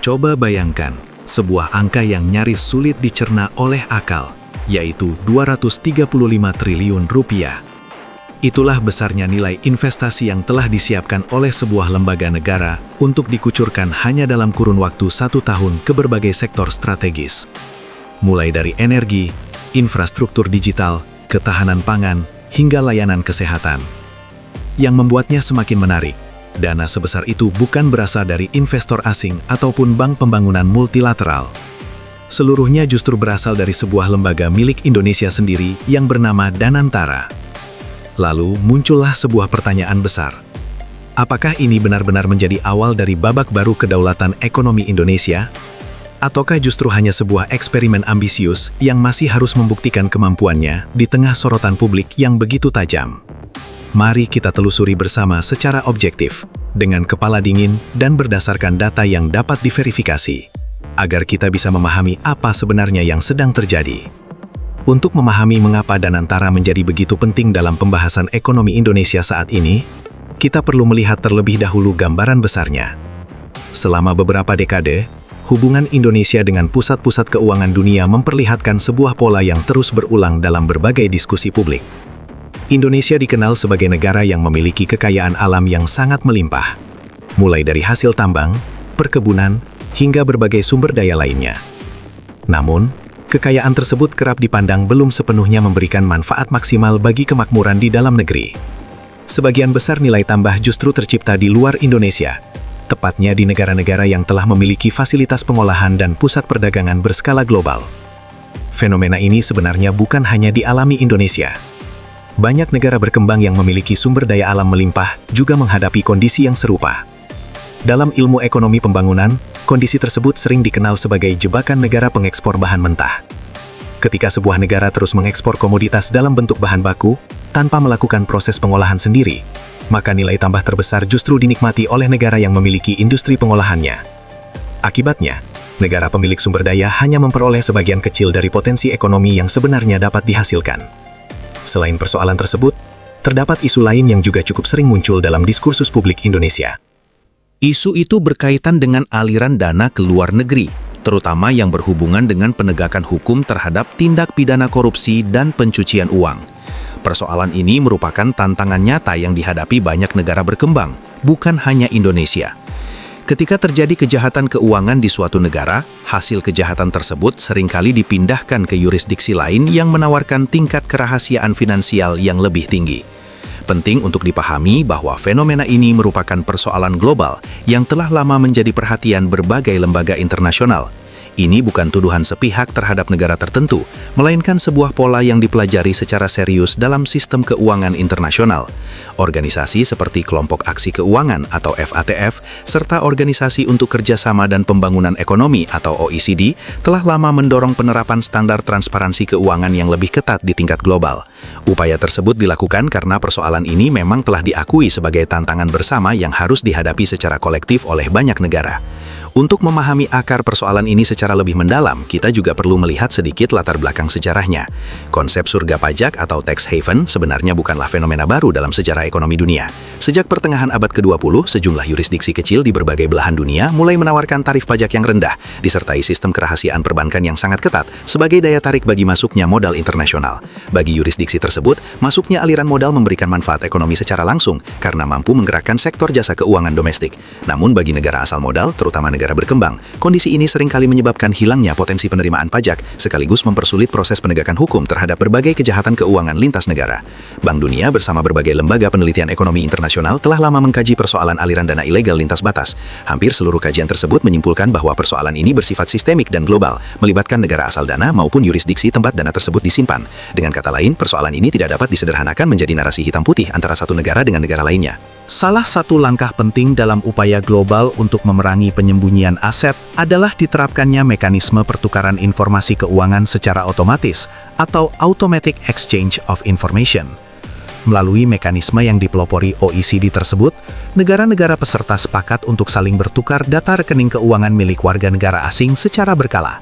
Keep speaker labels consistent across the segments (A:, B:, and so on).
A: Coba bayangkan, sebuah angka yang nyaris sulit dicerna oleh akal, yaitu 235 triliun rupiah. Itulah besarnya nilai investasi yang telah disiapkan oleh sebuah lembaga negara untuk dikucurkan hanya dalam kurun waktu 1 tahun ke berbagai sektor strategis. Mulai dari energi, infrastruktur digital, ketahanan pangan, hingga layanan kesehatan. Yang membuatnya semakin menarik, dana sebesar itu bukan berasal dari investor asing ataupun bank pembangunan multilateral. Seluruhnya justru berasal dari sebuah lembaga milik Indonesia sendiri yang bernama Danantara. Lalu muncullah sebuah pertanyaan besar. Apakah ini benar-benar menjadi awal dari babak baru kedaulatan ekonomi Indonesia? Ataukah justru hanya sebuah eksperimen ambisius yang masih harus membuktikan kemampuannya di tengah sorotan publik yang begitu tajam? Mari kita telusuri bersama secara objektif, dengan kepala dingin dan berdasarkan data yang dapat diverifikasi, agar kita bisa memahami apa sebenarnya yang sedang terjadi. Untuk memahami mengapa Danantara menjadi begitu penting dalam pembahasan ekonomi Indonesia saat ini, kita perlu melihat terlebih dahulu gambaran besarnya. Selama beberapa dekade, hubungan Indonesia dengan pusat-pusat keuangan dunia memperlihatkan sebuah pola yang terus berulang dalam berbagai diskusi publik. Indonesia dikenal sebagai negara yang memiliki kekayaan alam yang sangat melimpah, mulai dari hasil tambang, perkebunan, hingga berbagai sumber daya lainnya. Namun, kekayaan tersebut kerap dipandang belum sepenuhnya memberikan manfaat maksimal bagi kemakmuran di dalam negeri. Sebagian besar nilai tambah justru tercipta di luar Indonesia, tepatnya di negara-negara yang telah memiliki fasilitas pengolahan dan pusat perdagangan berskala global. Fenomena ini sebenarnya bukan hanya dialami Indonesia. Banyak negara berkembang yang memiliki sumber daya alam melimpah juga menghadapi kondisi yang serupa. Dalam ilmu ekonomi pembangunan, kondisi tersebut sering dikenal sebagai jebakan negara pengekspor bahan mentah. Ketika sebuah negara terus mengekspor komoditas dalam bentuk bahan baku, tanpa melakukan proses pengolahan sendiri, maka nilai tambah terbesar justru dinikmati oleh negara yang memiliki industri pengolahannya. Akibatnya, negara pemilik sumber daya hanya memperoleh sebagian kecil dari potensi ekonomi yang sebenarnya dapat dihasilkan. Selain persoalan tersebut, terdapat isu lain yang juga cukup sering muncul dalam diskursus publik Indonesia.
B: Isu itu berkaitan dengan aliran dana ke luar negeri, terutama yang berhubungan dengan penegakan hukum terhadap tindak pidana korupsi dan pencucian uang. Persoalan ini merupakan tantangan nyata yang dihadapi banyak negara berkembang, bukan hanya Indonesia. Ketika terjadi kejahatan keuangan di suatu negara, hasil kejahatan tersebut seringkali dipindahkan ke yurisdiksi lain yang menawarkan tingkat kerahasiaan finansial yang lebih tinggi. Penting untuk dipahami bahwa fenomena ini merupakan persoalan global yang telah lama menjadi perhatian berbagai lembaga internasional. Ini bukan tuduhan sepihak terhadap negara tertentu, melainkan sebuah pola yang dipelajari secara serius dalam sistem keuangan internasional. Organisasi seperti Kelompok Aksi Keuangan atau FATF, serta Organisasi untuk Kerjasama dan Pembangunan Ekonomi atau OECD, telah lama mendorong penerapan standar transparansi keuangan yang lebih ketat di tingkat global. Upaya tersebut dilakukan karena persoalan ini memang telah diakui sebagai tantangan bersama yang harus dihadapi secara kolektif oleh banyak negara. Untuk memahami akar persoalan ini secara lebih mendalam, kita juga perlu melihat sedikit latar belakang sejarahnya. Konsep surga pajak atau tax haven sebenarnya bukanlah fenomena baru dalam sejarah ekonomi dunia. Sejak pertengahan abad ke-20, sejumlah yurisdiksi kecil di berbagai belahan dunia mulai menawarkan tarif pajak yang rendah, disertai sistem kerahasiaan perbankan yang sangat ketat sebagai daya tarik bagi masuknya modal internasional. Bagi yurisdiksi tersebut, masuknya aliran modal memberikan manfaat ekonomi secara langsung karena mampu menggerakkan sektor jasa keuangan domestik. Namun bagi negara asal modal, terutama negara berkembang, kondisi ini seringkali menyebabkan hilangnya potensi penerimaan pajak sekaligus mempersulit proses penegakan hukum terhadap berbagai kejahatan keuangan lintas negara. Bank Dunia bersama berbagai lembaga penelitian ekonomi internasional telah lama mengkaji persoalan aliran dana ilegal lintas batas. Hampir seluruh kajian tersebut menyimpulkan bahwa persoalan ini bersifat sistemik dan global, melibatkan negara asal dana maupun yurisdiksi tempat dana tersebut disimpan. Dengan kata lain, persoalan ini tidak dapat disederhanakan menjadi narasi hitam putih antara satu negara dengan negara lainnya.
C: Salah satu langkah penting dalam upaya global untuk memerangi penyembunyian aset adalah diterapkannya mekanisme pertukaran informasi keuangan secara otomatis atau Automatic Exchange of Information. Melalui mekanisme yang dipelopori OECD tersebut, negara-negara peserta sepakat untuk saling bertukar data rekening keuangan milik warga negara asing secara berkala.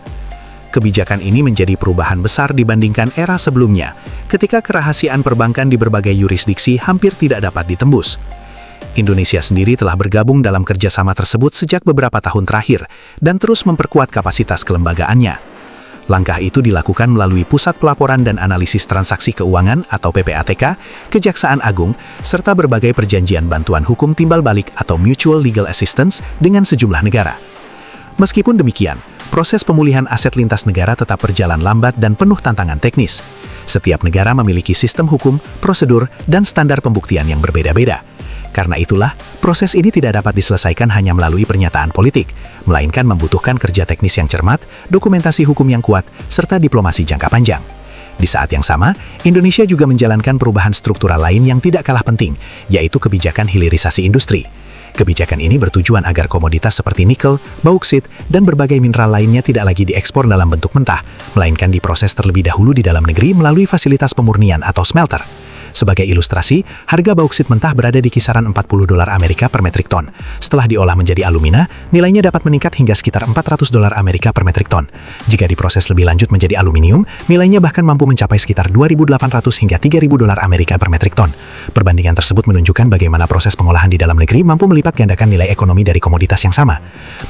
C: Kebijakan ini menjadi perubahan besar dibandingkan era sebelumnya, ketika kerahasiaan perbankan di berbagai yurisdiksi hampir tidak dapat ditembus. Indonesia sendiri telah bergabung dalam kerjasama tersebut sejak beberapa tahun terakhir dan terus memperkuat kapasitas kelembagaannya. Langkah itu dilakukan melalui Pusat Pelaporan dan Analisis Transaksi Keuangan atau PPATK, Kejaksaan Agung, serta berbagai perjanjian bantuan hukum timbal balik atau Mutual Legal Assistance dengan sejumlah negara. Meskipun demikian, proses pemulihan aset lintas negara tetap berjalan lambat dan penuh tantangan teknis. Setiap negara memiliki sistem hukum, prosedur, dan standar pembuktian yang berbeda-beda. Karena itulah, proses ini tidak dapat diselesaikan hanya melalui pernyataan politik, melainkan membutuhkan kerja teknis yang cermat, dokumentasi hukum yang kuat, serta diplomasi jangka panjang. Di saat yang sama, Indonesia juga menjalankan perubahan struktural lain yang tidak kalah penting, yaitu kebijakan hilirisasi industri. Kebijakan ini bertujuan agar komoditas seperti nikel, bauksit, dan berbagai mineral lainnya tidak lagi diekspor dalam bentuk mentah, melainkan diproses terlebih dahulu di dalam negeri melalui fasilitas pemurnian atau smelter. Sebagai ilustrasi, harga bauksit mentah berada di kisaran $40 Amerika per metrik ton. Setelah diolah menjadi alumina, nilainya dapat meningkat hingga sekitar $400 Amerika per metrik ton. Jika diproses lebih lanjut menjadi aluminium, nilainya bahkan mampu mencapai sekitar $2.800 hingga $3.000 Amerika per metrik ton. Perbandingan tersebut menunjukkan bagaimana proses pengolahan di dalam negeri mampu melipat gandakan nilai ekonomi dari komoditas yang sama.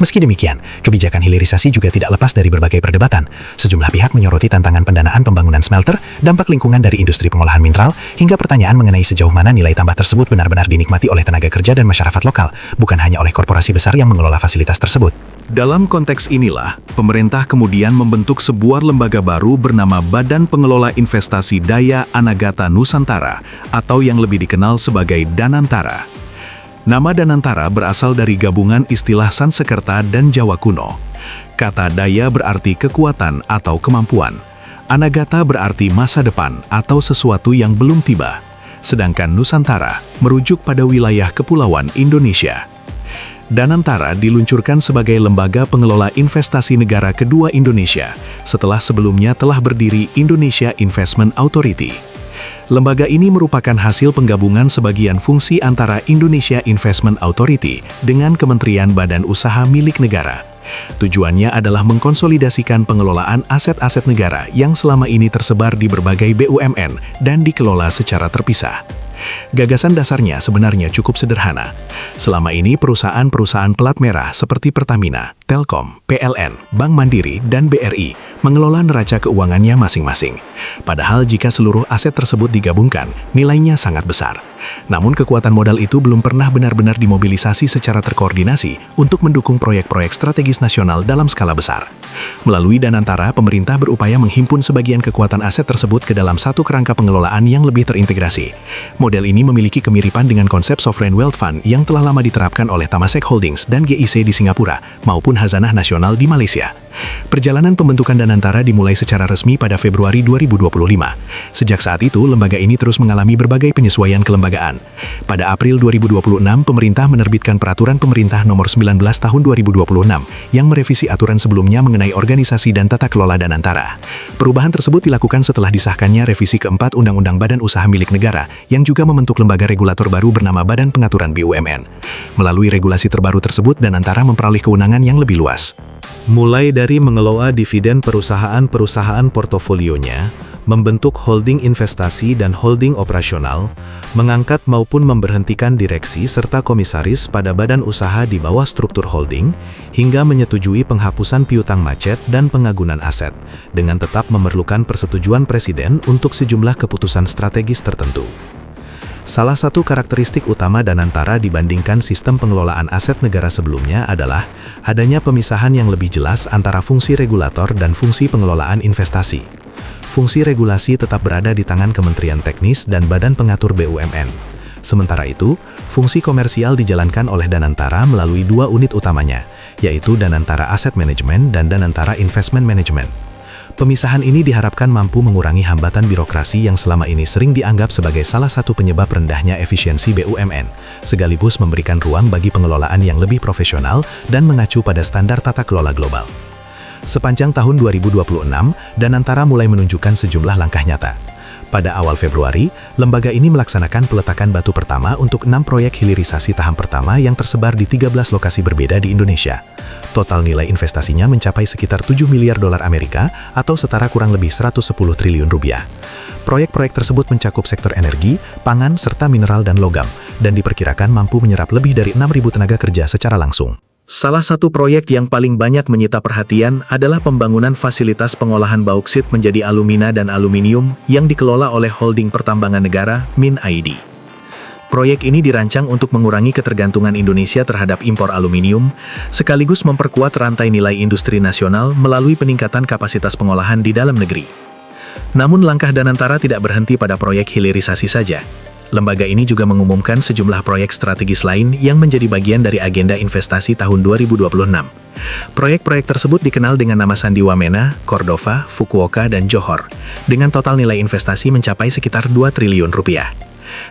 C: Meski demikian, kebijakan hilirisasi juga tidak lepas dari berbagai perdebatan. Sejumlah pihak menyoroti tantangan pendanaan pembangunan smelter, dampak lingkungan dari industri pengolahan mineral, hingga pertanyaan mengenai sejauh mana nilai tambah tersebut benar-benar dinikmati oleh tenaga kerja dan masyarakat lokal, bukan hanya oleh korporasi besar yang mengelola fasilitas tersebut.
A: Dalam konteks inilah, pemerintah kemudian membentuk sebuah lembaga baru bernama Badan Pengelola Investasi Daya Anagata Nusantara, atau yang lebih dikenal sebagai Danantara. Nama Danantara berasal dari gabungan istilah Sanskerta dan Jawa kuno. Kata daya berarti kekuatan atau kemampuan. Anagata berarti masa depan atau sesuatu yang belum tiba. Sedangkan Nusantara merujuk pada wilayah kepulauan Indonesia. Danantara diluncurkan sebagai lembaga pengelola investasi negara kedua Indonesia, setelah sebelumnya telah berdiri Indonesia Investment Authority. Lembaga ini merupakan hasil penggabungan sebagian fungsi antara Indonesia Investment Authority dengan Kementerian Badan Usaha milik negara. Tujuannya adalah mengkonsolidasikan pengelolaan aset-aset negara yang selama ini tersebar di berbagai BUMN dan dikelola secara terpisah. Gagasan dasarnya sebenarnya cukup sederhana. Selama ini perusahaan-perusahaan pelat merah seperti Pertamina, Telkom, PLN, Bank Mandiri, dan BRI mengelola neraca keuangannya masing-masing. Padahal jika seluruh aset tersebut digabungkan, nilainya sangat besar. Namun kekuatan modal itu belum pernah benar-benar dimobilisasi secara terkoordinasi untuk mendukung proyek-proyek strategis nasional dalam skala besar. Melalui Danantara, pemerintah berupaya menghimpun sebagian kekuatan aset tersebut ke dalam satu kerangka pengelolaan yang lebih terintegrasi. Model ini memiliki kemiripan dengan konsep Sovereign Wealth Fund yang telah lama diterapkan oleh Temasek Holdings dan GIC di Singapura, maupun Hazanah Nasional di Malaysia. Perjalanan pembentukan Danantara dimulai secara resmi pada Februari 2025. Sejak saat itu, lembaga ini terus mengalami berbagai penyesuaian kelembagaan. Pada April 2026, pemerintah menerbitkan Peraturan Pemerintah Nomor 19 Tahun 2026 yang merevisi aturan sebelumnya mengenai organisasi dan tata kelola Danantara. Perubahan tersebut dilakukan setelah disahkannya revisi keempat Undang-Undang Badan Usaha Milik Negara yang juga membentuk lembaga regulator baru bernama Badan Pengaturan BUMN. Melalui regulasi terbaru tersebut, Danantara memperoleh kewenangan yang lebih luas.
C: Mulai dari mengelola dividen perusahaan-perusahaan portofolionya, membentuk holding investasi dan holding operasional, mengangkat maupun memberhentikan direksi serta komisaris pada badan usaha di bawah struktur holding, hingga menyetujui penghapusan piutang macet dan pengagunan aset, dengan tetap memerlukan persetujuan presiden untuk sejumlah keputusan strategis tertentu. Salah satu karakteristik utama Danantara dibandingkan sistem pengelolaan aset negara sebelumnya adalah adanya pemisahan yang lebih jelas antara fungsi regulator dan fungsi pengelolaan investasi. Fungsi regulasi tetap berada di tangan Kementerian Teknis dan Badan Pengatur BUMN. Sementara itu, fungsi komersial dijalankan oleh Danantara melalui dua unit utamanya, yaitu Danantara Asset Management dan Danantara Investment Management. Pemisahan ini diharapkan mampu mengurangi hambatan birokrasi yang selama ini sering dianggap sebagai salah satu penyebab rendahnya efisiensi BUMN, sekaligus memberikan ruang bagi pengelolaan yang lebih profesional dan mengacu pada standar tata kelola global. Sepanjang tahun 2026, Danantara mulai menunjukkan sejumlah langkah nyata. Pada awal Februari, lembaga ini melaksanakan peletakan batu pertama untuk 6 proyek hilirisasi tahap pertama yang tersebar di 13 lokasi berbeda di Indonesia. Total nilai investasinya mencapai sekitar 7 miliar dolar Amerika atau setara kurang lebih 110 triliun rupiah. Proyek-proyek tersebut mencakup sektor energi, pangan, serta mineral dan logam, dan diperkirakan mampu menyerap lebih dari 6.000 tenaga kerja secara langsung. Salah satu proyek yang paling banyak menyita perhatian adalah pembangunan fasilitas pengolahan bauksit menjadi alumina dan aluminium yang dikelola oleh Holding Pertambangan Negara, MinID. Proyek ini dirancang untuk mengurangi ketergantungan Indonesia terhadap impor aluminium, sekaligus memperkuat rantai nilai industri nasional melalui peningkatan kapasitas pengolahan di dalam negeri. Namun langkah Danantara tidak berhenti pada proyek hilirisasi saja. Lembaga ini juga mengumumkan sejumlah proyek strategis lain yang menjadi bagian dari agenda investasi tahun 2026. Proyek-proyek tersebut dikenal dengan nama Sandi Wamena, Cordova, Fukuoka, dan Johor, dengan total nilai investasi mencapai sekitar 2 triliun rupiah.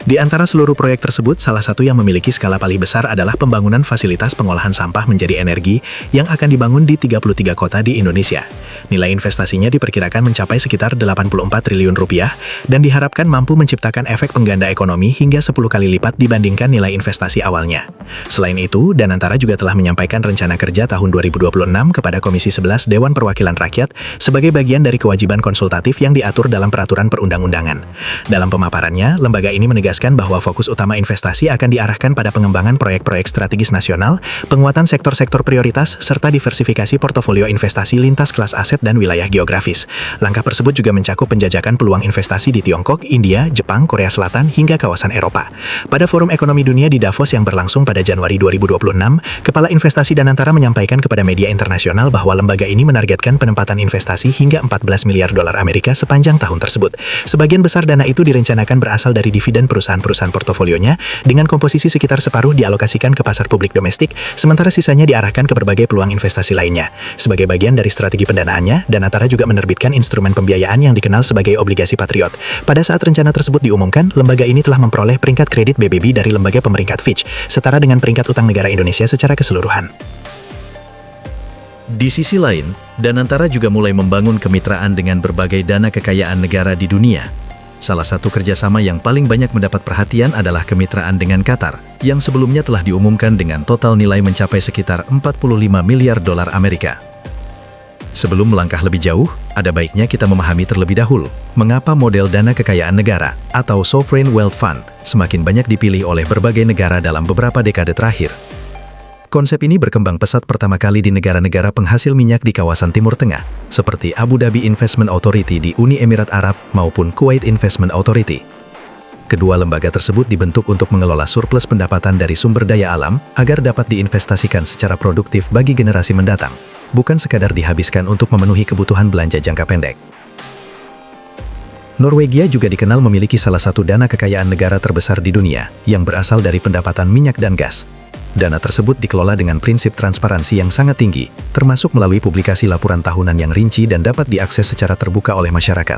C: Di antara seluruh proyek tersebut, salah satu yang memiliki skala paling besar adalah pembangunan fasilitas pengolahan sampah menjadi energi yang akan dibangun di 33 kota di Indonesia. Nilai investasinya diperkirakan mencapai sekitar 84 triliun rupiah dan diharapkan mampu menciptakan efek pengganda ekonomi hingga 10 kali lipat dibandingkan nilai investasi awalnya. Selain itu, Danantara juga telah menyampaikan rencana kerja tahun 2026 kepada Komisi 11 Dewan Perwakilan Rakyat sebagai bagian dari kewajiban konsultatif yang diatur dalam peraturan perundang-undangan. Dalam pemaparannya, lembaga ini menegaskan bahwa fokus utama investasi akan diarahkan pada pengembangan proyek-proyek strategis nasional, penguatan sektor-sektor prioritas, serta diversifikasi portofolio investasi lintas kelas aset dan wilayah geografis. Langkah tersebut juga mencakup penjajakan peluang investasi di Tiongkok, India, Jepang, Korea Selatan, hingga kawasan Eropa. Pada Forum Ekonomi Dunia di Davos yang berlangsung pada Januari 2026, Kepala Investasi Danantara menyampaikan kepada media internasional bahwa lembaga ini menargetkan penempatan investasi hingga 14 miliar dolar Amerika sepanjang tahun tersebut. Sebagian besar dana itu direncanakan berasal dari dividen perusahaan-perusahaan portofolionya, dengan komposisi sekitar separuh dialokasikan ke pasar publik domestik, sementara sisanya diarahkan ke berbagai peluang investasi lainnya. Sebagai bagian dari strategi pendanaannya, Danantara juga menerbitkan instrumen pembiayaan yang dikenal sebagai obligasi patriot. Pada saat rencana tersebut diumumkan, lembaga ini telah memperoleh peringkat kredit BBB dari lembaga pemeringkat Fitch, setara dengan peringkat utang negara Indonesia secara keseluruhan.
B: Di sisi lain, Danantara juga mulai membangun kemitraan dengan berbagai dana kekayaan negara di dunia. Salah satu kerjasama yang paling banyak mendapat perhatian adalah kemitraan dengan Qatar, yang sebelumnya telah diumumkan dengan total nilai mencapai sekitar 45 miliar dolar Amerika. Sebelum melangkah lebih jauh, ada baiknya kita memahami terlebih dahulu mengapa model dana kekayaan negara atau Sovereign Wealth Fund semakin banyak dipilih oleh berbagai negara dalam beberapa dekade terakhir. Konsep ini berkembang pesat pertama kali di negara-negara penghasil minyak di kawasan Timur Tengah, seperti Abu Dhabi Investment Authority di Uni Emirat Arab maupun Kuwait Investment Authority. Kedua lembaga tersebut dibentuk untuk mengelola surplus pendapatan dari sumber daya alam agar dapat diinvestasikan secara produktif bagi generasi mendatang, bukan sekadar dihabiskan untuk memenuhi kebutuhan belanja jangka pendek. Norwegia juga dikenal memiliki salah satu dana kekayaan negara terbesar di dunia, yang berasal dari pendapatan minyak dan gas. Dana tersebut dikelola dengan prinsip transparansi yang sangat tinggi, termasuk melalui publikasi laporan tahunan yang rinci dan dapat diakses secara terbuka oleh masyarakat.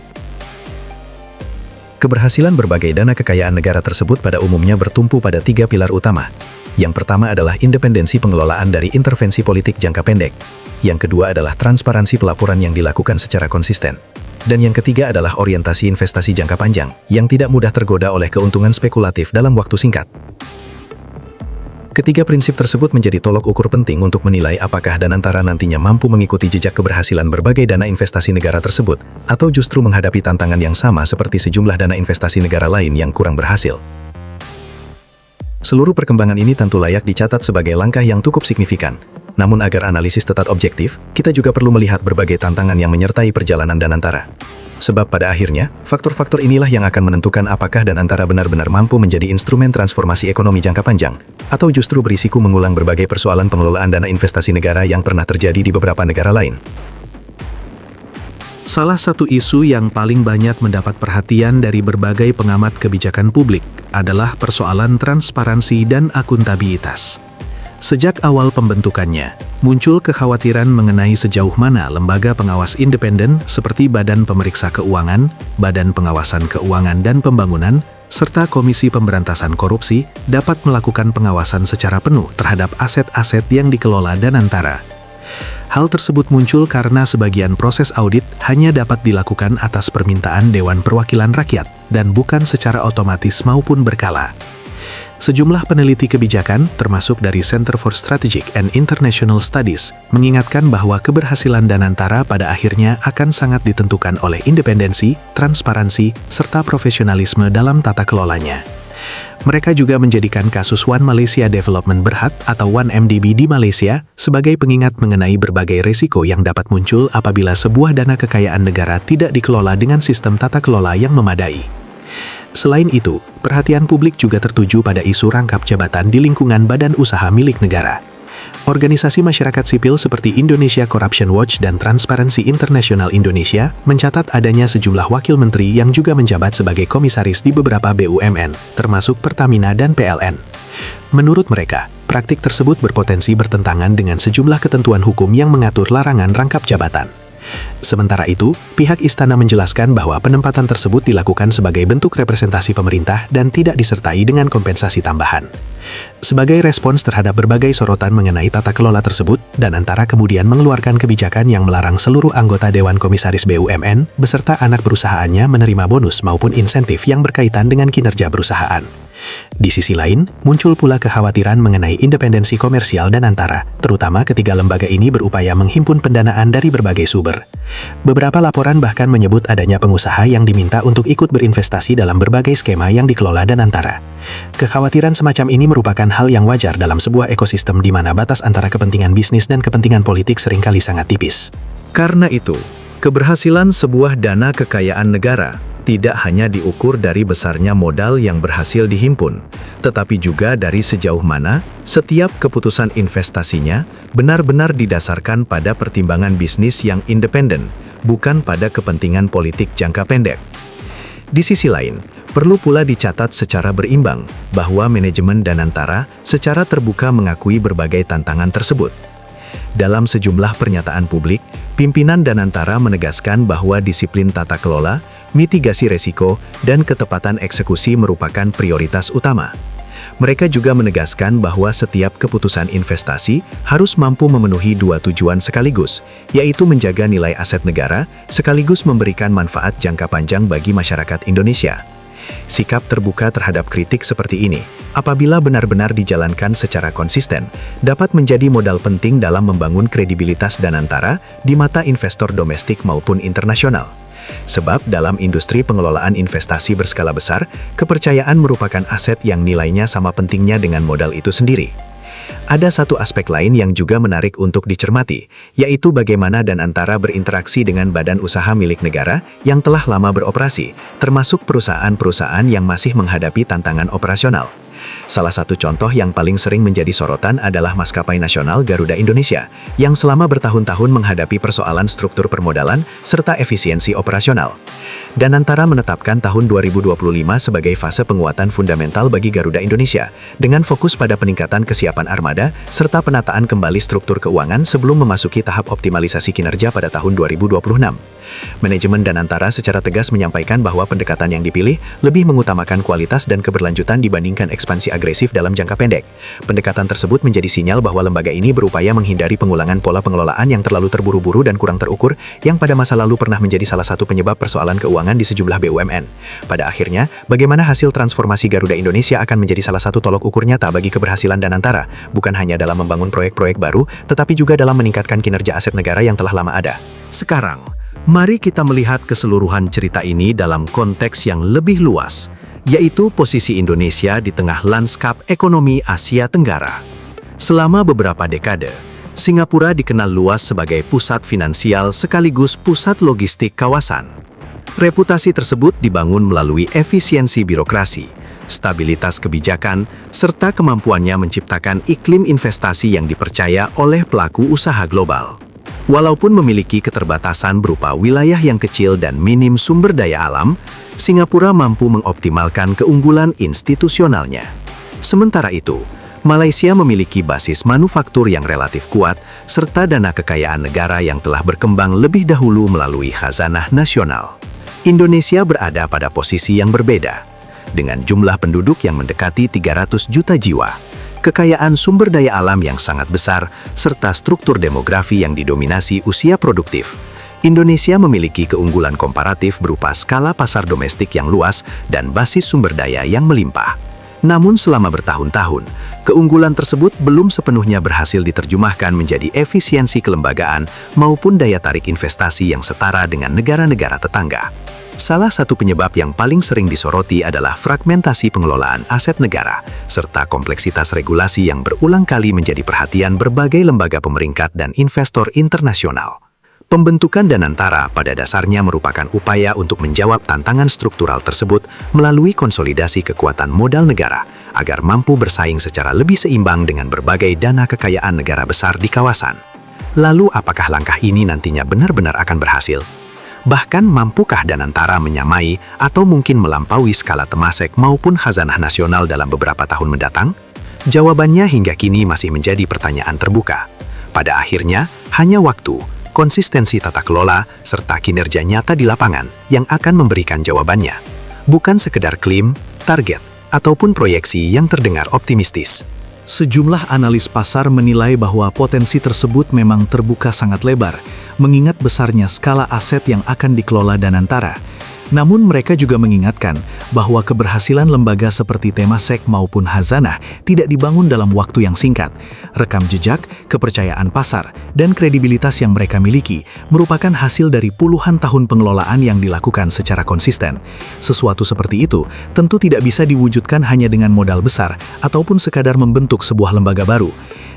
B: Keberhasilan berbagai dana kekayaan negara tersebut pada umumnya bertumpu pada 3 pilar utama. Yang pertama adalah independensi pengelolaan dari intervensi politik jangka pendek. Yang kedua adalah transparansi pelaporan yang dilakukan secara konsisten. Dan yang ketiga adalah orientasi investasi jangka panjang, yang tidak mudah tergoda oleh keuntungan spekulatif dalam waktu singkat. Ketiga prinsip tersebut menjadi tolok ukur penting untuk menilai apakah Danantara nantinya mampu mengikuti jejak keberhasilan berbagai dana investasi negara tersebut, atau justru menghadapi tantangan yang sama seperti sejumlah dana investasi negara lain yang kurang berhasil. Seluruh perkembangan ini tentu layak dicatat sebagai langkah yang cukup signifikan. Namun agar analisis tetap objektif, kita juga perlu melihat berbagai tantangan yang menyertai perjalanan Danantara. Sebab pada akhirnya, faktor-faktor inilah yang akan menentukan apakah Danantara benar-benar mampu menjadi instrumen transformasi ekonomi jangka panjang, atau justru berisiko mengulang berbagai persoalan pengelolaan dana investasi negara yang pernah terjadi di beberapa negara lain.
C: Salah satu isu yang paling banyak mendapat perhatian dari berbagai pengamat kebijakan publik adalah persoalan transparansi dan akuntabilitas. Sejak awal pembentukannya, muncul kekhawatiran mengenai sejauh mana lembaga pengawas independen seperti Badan Pemeriksa Keuangan, Badan Pengawasan Keuangan dan Pembangunan, serta Komisi Pemberantasan Korupsi dapat melakukan pengawasan secara penuh terhadap aset-aset yang dikelola Danantara. Hal tersebut muncul karena sebagian proses audit hanya dapat dilakukan atas permintaan Dewan Perwakilan Rakyat dan bukan secara otomatis maupun berkala. Sejumlah peneliti kebijakan, termasuk dari Center for Strategic and International Studies, mengingatkan bahwa keberhasilan Danantara pada akhirnya akan sangat ditentukan oleh independensi, transparansi, serta profesionalisme dalam tata kelolanya. Mereka juga menjadikan kasus One Malaysia Development Berhad atau 1MDB di Malaysia sebagai pengingat mengenai berbagai risiko yang dapat muncul apabila sebuah dana kekayaan negara tidak dikelola dengan sistem tata kelola yang memadai. Selain itu, perhatian publik juga tertuju pada isu rangkap jabatan di lingkungan badan usaha milik negara. Organisasi masyarakat sipil seperti Indonesia Corruption Watch dan Transparency International Indonesia mencatat adanya sejumlah wakil menteri yang juga menjabat sebagai komisaris di beberapa BUMN, termasuk Pertamina dan PLN. Menurut mereka, praktik tersebut berpotensi bertentangan dengan sejumlah ketentuan hukum yang mengatur larangan rangkap jabatan. Sementara itu, pihak istana menjelaskan bahwa penempatan tersebut dilakukan sebagai bentuk representasi pemerintah dan tidak disertai dengan kompensasi tambahan. Sebagai respons terhadap berbagai sorotan mengenai tata kelola tersebut, Danantara kemudian mengeluarkan kebijakan yang melarang seluruh anggota Dewan Komisaris BUMN beserta anak perusahaannya menerima bonus maupun insentif yang berkaitan dengan kinerja perusahaan. Di sisi lain, muncul pula kekhawatiran mengenai independensi komersial Danantara, terutama ketika lembaga ini berupaya menghimpun pendanaan dari berbagai sumber. Beberapa laporan bahkan menyebut adanya pengusaha yang diminta untuk ikut berinvestasi dalam berbagai skema yang dikelola Danantara. Kekhawatiran semacam ini merupakan hal yang wajar dalam sebuah ekosistem di mana batas antara kepentingan bisnis dan kepentingan politik seringkali sangat tipis.
A: Karena itu, keberhasilan sebuah dana kekayaan negara tidak hanya diukur dari besarnya modal yang berhasil dihimpun, tetapi juga dari sejauh mana setiap keputusan investasinya benar-benar didasarkan pada pertimbangan bisnis yang independen, bukan pada kepentingan politik jangka pendek. Di sisi lain, perlu pula dicatat secara berimbang bahwa manajemen Danantara secara terbuka mengakui berbagai tantangan tersebut. Dalam sejumlah pernyataan publik, pimpinan Danantara menegaskan bahwa disiplin tata kelola, mitigasi resiko, dan ketepatan eksekusi merupakan prioritas utama. Mereka juga menegaskan bahwa setiap keputusan investasi harus mampu memenuhi dua tujuan sekaligus, yaitu menjaga nilai aset negara, sekaligus memberikan manfaat jangka panjang bagi masyarakat Indonesia. Sikap terbuka terhadap kritik seperti ini, apabila benar-benar dijalankan secara konsisten, dapat menjadi modal penting dalam membangun kredibilitas Danantara di mata investor domestik maupun internasional. Sebab dalam industri pengelolaan investasi berskala besar, kepercayaan merupakan aset yang nilainya sama pentingnya dengan modal itu sendiri. Ada satu aspek lain yang juga menarik untuk dicermati, yaitu bagaimana Danantara berinteraksi dengan badan usaha milik negara yang telah lama beroperasi, termasuk perusahaan-perusahaan yang masih menghadapi tantangan operasional. Salah satu contoh yang paling sering menjadi sorotan adalah maskapai nasional Garuda Indonesia, yang selama bertahun-tahun menghadapi persoalan struktur permodalan serta efisiensi operasional. Danantara menetapkan tahun 2025 sebagai fase penguatan fundamental bagi Garuda Indonesia, dengan fokus pada peningkatan kesiapan armada serta penataan kembali struktur keuangan sebelum memasuki tahap optimalisasi kinerja pada tahun 2026. Manajemen Danantara secara tegas menyampaikan bahwa pendekatan yang dipilih lebih mengutamakan kualitas dan keberlanjutan dibandingkan ekspansi agresif dalam jangka pendek. Pendekatan tersebut menjadi sinyal bahwa lembaga ini berupaya menghindari pengulangan pola pengelolaan yang terlalu terburu-buru dan kurang terukur, yang pada masa lalu pernah menjadi salah satu penyebab persoalan keuangan di sejumlah BUMN. Pada akhirnya, bagaimana hasil transformasi Garuda Indonesia akan menjadi salah satu tolok ukur nyata bagi keberhasilan Danantara, bukan hanya dalam membangun proyek-proyek baru, tetapi juga dalam meningkatkan kinerja aset negara yang telah lama ada.
B: Sekarang, mari kita melihat keseluruhan cerita ini dalam konteks yang lebih luas, yaitu posisi Indonesia di tengah lanskap ekonomi Asia Tenggara. Selama beberapa dekade, Singapura dikenal luas sebagai pusat finansial sekaligus pusat logistik kawasan. Reputasi tersebut dibangun melalui efisiensi birokrasi, stabilitas kebijakan, serta kemampuannya menciptakan iklim investasi yang dipercaya oleh pelaku usaha global. Walaupun memiliki keterbatasan berupa wilayah yang kecil dan minim sumber daya alam, Singapura mampu mengoptimalkan keunggulan institusionalnya. Sementara itu, Malaysia memiliki basis manufaktur yang relatif kuat, serta dana kekayaan negara yang telah berkembang lebih dahulu melalui khazanah nasional. Indonesia berada pada posisi yang berbeda. Dengan jumlah penduduk yang mendekati 300 juta jiwa,
C: kekayaan sumber daya alam yang sangat besar, serta struktur demografi yang didominasi usia produktif. Indonesia memiliki keunggulan komparatif berupa skala pasar domestik yang luas dan basis sumber daya yang melimpah. Namun selama bertahun-tahun, keunggulan tersebut belum sepenuhnya berhasil diterjemahkan menjadi efisiensi kelembagaan maupun daya tarik investasi yang setara dengan negara-negara tetangga. Salah satu penyebab yang paling sering disoroti adalah fragmentasi pengelolaan aset negara, serta kompleksitas regulasi yang berulang kali menjadi perhatian berbagai lembaga pemeringkat dan investor internasional. Pembentukan Danantara pada dasarnya merupakan upaya untuk menjawab tantangan struktural tersebut melalui konsolidasi kekuatan modal negara, agar mampu bersaing secara lebih seimbang dengan berbagai dana kekayaan negara besar di kawasan. Lalu apakah langkah ini nantinya benar-benar akan berhasil? Bahkan mampukah Danantara menyamai atau mungkin melampaui skala Temasek maupun Khazanah Nasional dalam beberapa tahun mendatang? Jawabannya hingga kini masih menjadi pertanyaan terbuka. Pada akhirnya, hanya waktu, konsistensi tata kelola, serta kinerja nyata di lapangan yang akan memberikan jawabannya. Bukan sekedar klaim, target, ataupun proyeksi yang terdengar optimistis.
A: Sejumlah analis pasar menilai bahwa potensi tersebut memang terbuka sangat lebar, mengingat besarnya skala aset yang akan dikelola Danantara. Namun mereka juga mengingatkan bahwa keberhasilan lembaga seperti Temasek maupun Khazanah tidak dibangun dalam waktu yang singkat. Rekam jejak, kepercayaan pasar, dan kredibilitas yang mereka miliki merupakan hasil dari puluhan tahun pengelolaan yang dilakukan secara konsisten. Sesuatu seperti itu tentu tidak bisa diwujudkan hanya dengan modal besar ataupun sekadar membentuk sebuah lembaga baru.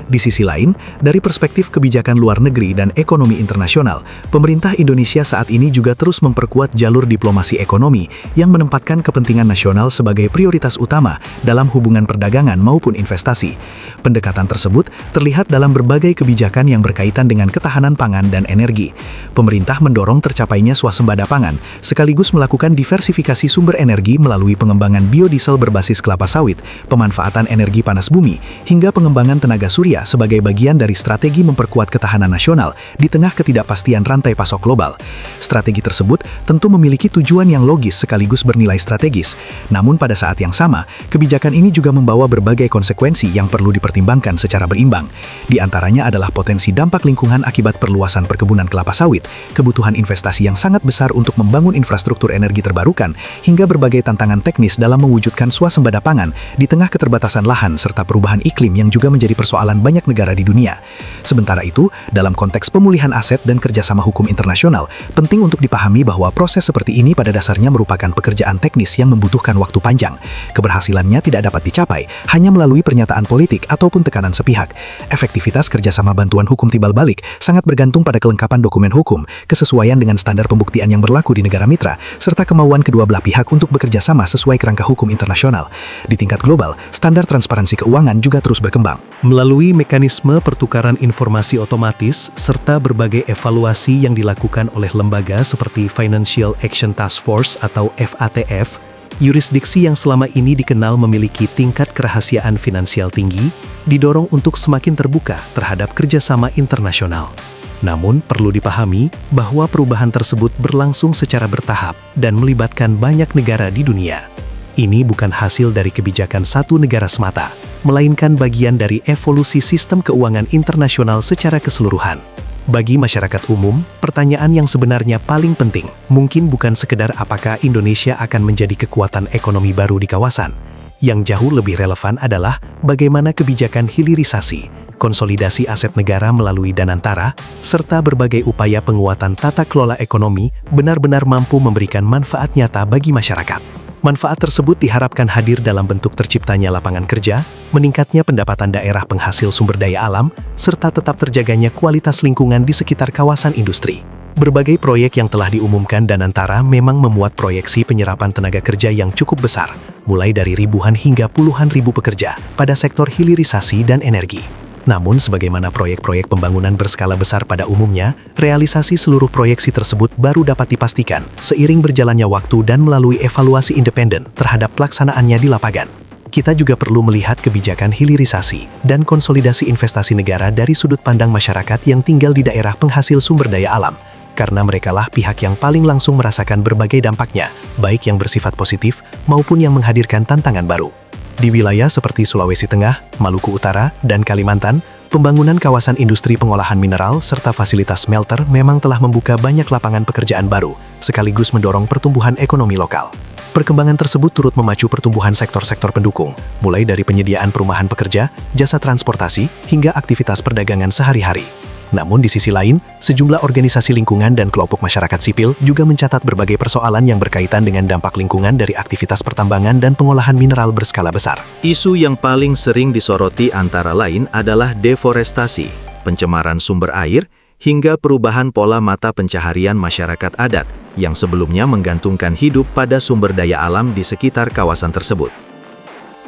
A: Di sisi lain, dari perspektif kebijakan luar negeri dan ekonomi internasional, pemerintah Indonesia saat ini juga terus memperkuat jalur diplomasi ekonomi yang menempatkan kepentingan nasional sebagai prioritas utama dalam hubungan perdagangan maupun investasi. Pendekatan tersebut terlihat dalam berbagai kebijakan yang berkaitan dengan ketahanan pangan dan energi. Pemerintah mendorong tercapainya swasembada pangan, sekaligus melakukan diversifikasi sumber energi melalui pengembangan biodiesel berbasis kelapa sawit, pemanfaatan energi panas bumi, hingga pengembangan tenaga surya sebagai bagian dari strategi memperkuat ketahanan nasional di tengah ketidakpastian rantai pasok global. Strategi tersebut tentu memiliki tujuan yang logis sekaligus bernilai strategis. Namun pada saat yang sama, kebijakan ini juga membawa berbagai konsekuensi yang perlu dipertimbangkan secara berimbang. Di antaranya adalah potensi dampak lingkungan akibat perluasan perkebunan kelapa sawit, kebutuhan investasi yang sangat besar untuk membangun infrastruktur energi terbarukan, hingga berbagai tantangan teknis dalam mewujudkan swasembada pangan di tengah keterbatasan lahan serta perubahan iklim yang juga menjadi persoalan banyak negara di dunia. Sementara itu, dalam konteks pemulihan aset dan kerjasama hukum internasional, penting untuk dipahami bahwa proses seperti ini pada dasarnya merupakan pekerjaan teknis yang membutuhkan waktu panjang. Keberhasilannya tidak dapat dicapai hanya melalui pernyataan politik ataupun tekanan sepihak. Efektivitas kerjasama bantuan hukum timbal balik sangat bergantung pada kelengkapan dokumen hukum, kesesuaian dengan standar pembuktian yang berlaku di negara mitra, serta kemauan kedua belah pihak untuk bekerja sama sesuai kerangka hukum internasional. Di tingkat global, standar transparansi keuangan juga terus berkembang.
D: Melalui mekanisme pertukaran informasi otomatis serta berbagai evaluasi yang dilakukan oleh lembaga seperti Financial Action Task Force atau FATF, yurisdiksi yang selama ini dikenal memiliki tingkat kerahasiaan finansial tinggi, didorong untuk semakin terbuka terhadap kerjasama internasional. Namun perlu dipahami bahwa perubahan tersebut berlangsung secara bertahap dan melibatkan banyak negara di dunia. Ini bukan hasil dari kebijakan satu negara semata, melainkan bagian dari evolusi sistem keuangan internasional secara keseluruhan. Bagi masyarakat umum, pertanyaan yang sebenarnya paling penting mungkin bukan sekedar apakah Indonesia akan menjadi kekuatan ekonomi baru di kawasan. Yang jauh lebih relevan adalah bagaimana kebijakan hilirisasi, konsolidasi aset negara melalui Danantara, serta berbagai upaya penguatan tata kelola ekonomi benar-benar mampu memberikan manfaat nyata bagi masyarakat. Manfaat tersebut diharapkan hadir dalam bentuk terciptanya lapangan kerja, meningkatnya pendapatan daerah penghasil sumber daya alam, serta tetap terjaganya kualitas lingkungan di sekitar kawasan industri. Berbagai proyek yang telah diumumkan Danantara memang memuat proyeksi penyerapan tenaga kerja yang cukup besar, mulai dari ribuan hingga puluhan ribu pekerja pada sektor hilirisasi dan energi. Namun sebagaimana proyek-proyek pembangunan berskala besar pada umumnya, realisasi seluruh proyeksi tersebut baru dapat dipastikan seiring berjalannya waktu dan melalui evaluasi independen terhadap pelaksanaannya di lapangan. Kita juga perlu melihat kebijakan hilirisasi dan konsolidasi investasi negara dari sudut pandang masyarakat yang tinggal di daerah penghasil sumber daya alam, karena merekalah pihak yang paling langsung merasakan berbagai dampaknya, baik yang bersifat positif maupun yang menghadirkan tantangan baru. Di wilayah seperti Sulawesi Tengah, Maluku Utara, dan Kalimantan, pembangunan kawasan industri pengolahan mineral serta fasilitas smelter memang telah membuka banyak lapangan pekerjaan baru, sekaligus mendorong pertumbuhan ekonomi lokal. Perkembangan tersebut turut memacu pertumbuhan sektor-sektor pendukung, mulai dari penyediaan perumahan pekerja, jasa transportasi, hingga aktivitas perdagangan sehari-hari. Namun di sisi lain, sejumlah organisasi lingkungan dan kelompok masyarakat sipil juga mencatat berbagai persoalan yang berkaitan dengan dampak lingkungan dari aktivitas pertambangan dan pengolahan mineral berskala besar.
A: Isu yang paling sering disoroti antara lain adalah deforestasi, pencemaran sumber air, hingga perubahan pola mata pencaharian masyarakat adat yang sebelumnya menggantungkan hidup pada sumber daya alam di sekitar kawasan tersebut.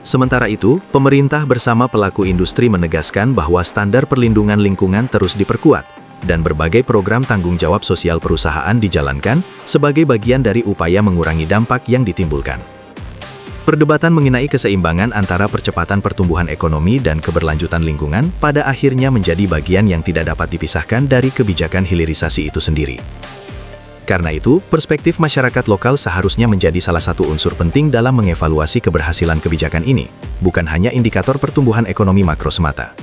A: Sementara itu, pemerintah bersama pelaku industri menegaskan bahwa standar perlindungan lingkungan terus diperkuat dan berbagai program tanggung jawab sosial perusahaan dijalankan sebagai bagian dari upaya mengurangi dampak yang ditimbulkan. Perdebatan mengenai keseimbangan antara percepatan pertumbuhan ekonomi dan keberlanjutan lingkungan pada akhirnya menjadi bagian yang tidak dapat dipisahkan dari kebijakan hilirisasi itu sendiri. Karena itu, perspektif masyarakat lokal seharusnya menjadi salah satu unsur penting dalam mengevaluasi keberhasilan kebijakan ini, bukan hanya indikator pertumbuhan ekonomi makro semata.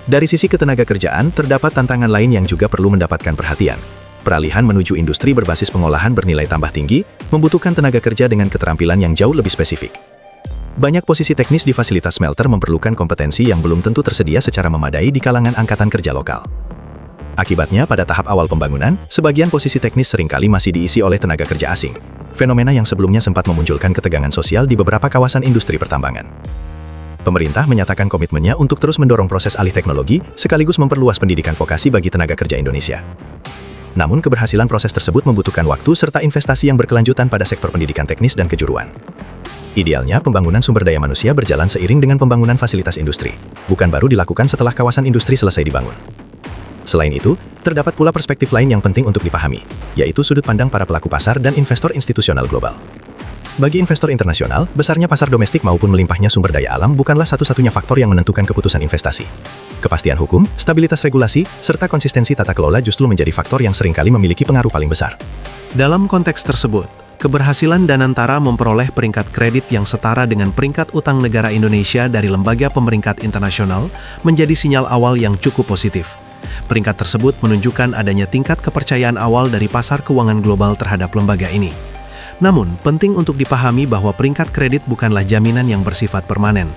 A: Dari sisi ketenagakerjaan, terdapat tantangan lain yang juga perlu mendapatkan perhatian. Peralihan menuju industri berbasis pengolahan bernilai tambah tinggi, membutuhkan tenaga kerja dengan keterampilan yang jauh lebih spesifik. Banyak posisi teknis di fasilitas smelter memerlukan kompetensi yang belum tentu tersedia secara memadai di kalangan angkatan kerja lokal. Akibatnya, pada tahap awal pembangunan, sebagian posisi teknis seringkali masih diisi oleh tenaga kerja asing. Fenomena yang sebelumnya sempat memunculkan ketegangan sosial di beberapa kawasan industri pertambangan. Pemerintah menyatakan komitmennya untuk terus mendorong proses alih teknologi, sekaligus memperluas pendidikan vokasi bagi tenaga kerja Indonesia. Namun, keberhasilan proses tersebut membutuhkan waktu serta investasi yang berkelanjutan pada sektor pendidikan teknis dan kejuruan. Idealnya, pembangunan sumber daya manusia berjalan seiring dengan pembangunan fasilitas industri, bukan baru dilakukan setelah kawasan industri selesai dibangun. Selain itu, terdapat pula perspektif lain yang penting untuk dipahami, yaitu sudut pandang para pelaku pasar dan investor institusional global. Bagi investor internasional, besarnya pasar domestik maupun melimpahnya sumber daya alam bukanlah satu-satunya faktor yang menentukan keputusan investasi. Kepastian hukum, stabilitas regulasi, serta konsistensi tata kelola justru menjadi faktor yang seringkali memiliki pengaruh paling besar.
C: Dalam konteks tersebut, keberhasilan Danantara memperoleh peringkat kredit yang setara dengan peringkat utang negara Indonesia dari lembaga pemeringkat internasional menjadi sinyal awal yang cukup positif. Peringkat tersebut menunjukkan adanya tingkat kepercayaan awal dari pasar keuangan global terhadap lembaga ini. Namun, penting untuk dipahami bahwa peringkat kredit bukanlah jaminan yang bersifat permanen.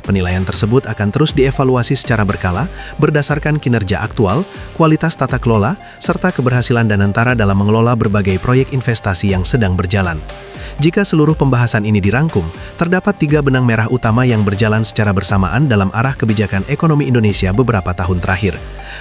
C: Penilaian tersebut akan terus dievaluasi secara berkala, berdasarkan kinerja aktual, kualitas tata kelola, serta keberhasilan Danantara dalam mengelola berbagai proyek investasi yang sedang berjalan. Jika seluruh pembahasan ini dirangkum, terdapat 3 benang merah utama yang berjalan secara bersamaan dalam arah kebijakan ekonomi Indonesia beberapa tahun terakhir.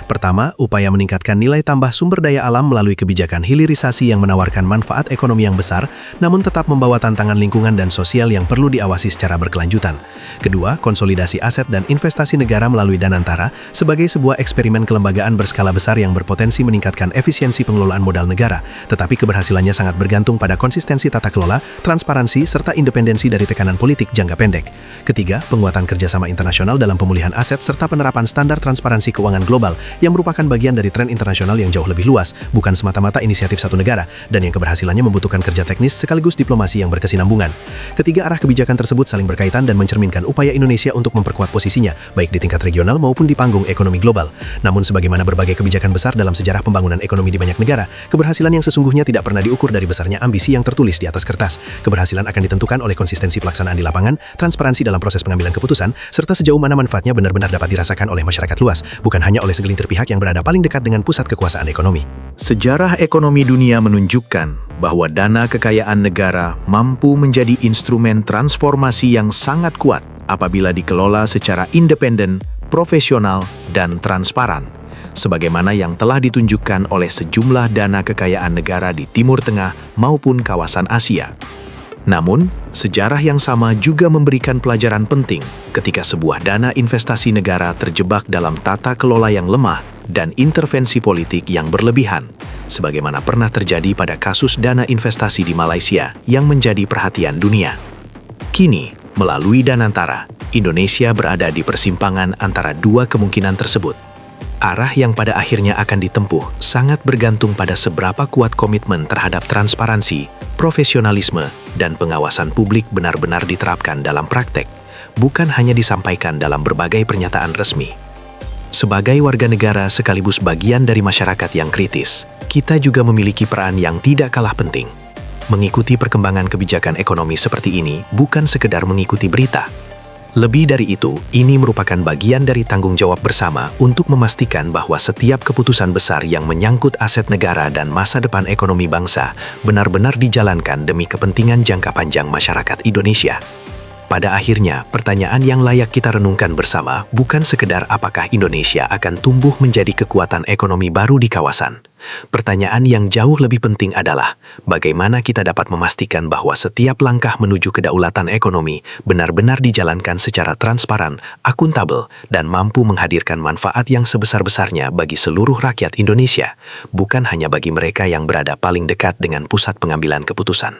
C: Pertama, upaya meningkatkan nilai tambah sumber daya alam melalui kebijakan hilirisasi yang menawarkan manfaat ekonomi yang besar, namun tetap membawa tantangan lingkungan dan sosial yang perlu diawasi secara berkelanjutan. Kedua, konsolidasi aset dan investasi negara melalui Danantara sebagai sebuah eksperimen kelembagaan berskala besar yang berpotensi meningkatkan efisiensi pengelolaan modal negara, tetapi keberhasilannya sangat bergantung pada konsistensi tata kelola, transparansi, serta independensi dari tekanan politik jangka pendek. Ketiga, penguatan kerjasama internasional dalam pemulihan aset serta penerapan standar transparansi keuangan global yang merupakan bagian dari tren internasional yang jauh lebih luas, bukan semata-mata inisiatif satu negara, dan yang keberhasilannya membutuhkan kerja teknis sekaligus diplomasi yang berkesinambungan. Ketiga arah kebijakan tersebut saling berkaitan dan mencerminkan upaya Indonesia untuk memperkuat posisinya, baik di tingkat regional maupun di panggung ekonomi global. Namun sebagaimana berbagai kebijakan besar dalam sejarah pembangunan ekonomi di banyak negara, keberhasilan yang sesungguhnya tidak pernah diukur dari besarnya ambisi yang tertulis di atas kertas. Keberhasilan akan ditentukan oleh konsistensi pelaksanaan di lapangan, transparansi dalam proses pengambilan keputusan, serta sejauh mana manfaatnya benar-benar dapat dirasakan oleh masyarakat luas, bukan hanya oleh segelintir pihak yang berada paling dekat dengan pusat kekuasaan ekonomi.
B: Sejarah ekonomi dunia menunjukkan bahwa dana kekayaan negara mampu menjadi instrumen transformasi yang sangat kuat apabila dikelola secara independen, profesional, dan transparan, sebagaimana yang telah ditunjukkan oleh sejumlah dana kekayaan negara di Timur Tengah maupun kawasan Asia. Namun, sejarah yang sama juga memberikan pelajaran penting ketika sebuah dana investasi negara terjebak dalam tata kelola yang lemah dan intervensi politik yang berlebihan, sebagaimana pernah terjadi pada kasus dana investasi di Malaysia yang menjadi perhatian dunia. Kini, melalui Danantara, Indonesia berada di persimpangan antara dua kemungkinan tersebut. Arah yang pada akhirnya akan ditempuh sangat bergantung pada seberapa kuat komitmen terhadap transparansi, profesionalisme, dan pengawasan publik benar-benar diterapkan dalam praktek,
C: bukan hanya disampaikan dalam berbagai pernyataan resmi. Sebagai warga negara sekaligus bagian dari masyarakat yang kritis, kita juga memiliki peran yang tidak kalah penting. Mengikuti perkembangan kebijakan ekonomi seperti ini bukan sekedar mengikuti berita. Lebih dari itu, ini merupakan bagian dari tanggung jawab bersama untuk memastikan bahwa setiap keputusan besar yang menyangkut aset negara dan masa depan ekonomi bangsa benar-benar dijalankan demi kepentingan jangka panjang masyarakat Indonesia. Pada akhirnya, pertanyaan yang layak kita renungkan bersama bukan sekedar apakah Indonesia akan tumbuh menjadi kekuatan ekonomi baru di kawasan. Pertanyaan yang jauh lebih penting adalah bagaimana kita dapat memastikan bahwa setiap langkah menuju kedaulatan ekonomi benar-benar dijalankan secara transparan, akuntabel, dan mampu menghadirkan manfaat yang sebesar-besarnya bagi seluruh rakyat Indonesia, bukan hanya bagi mereka yang berada paling dekat dengan pusat pengambilan keputusan.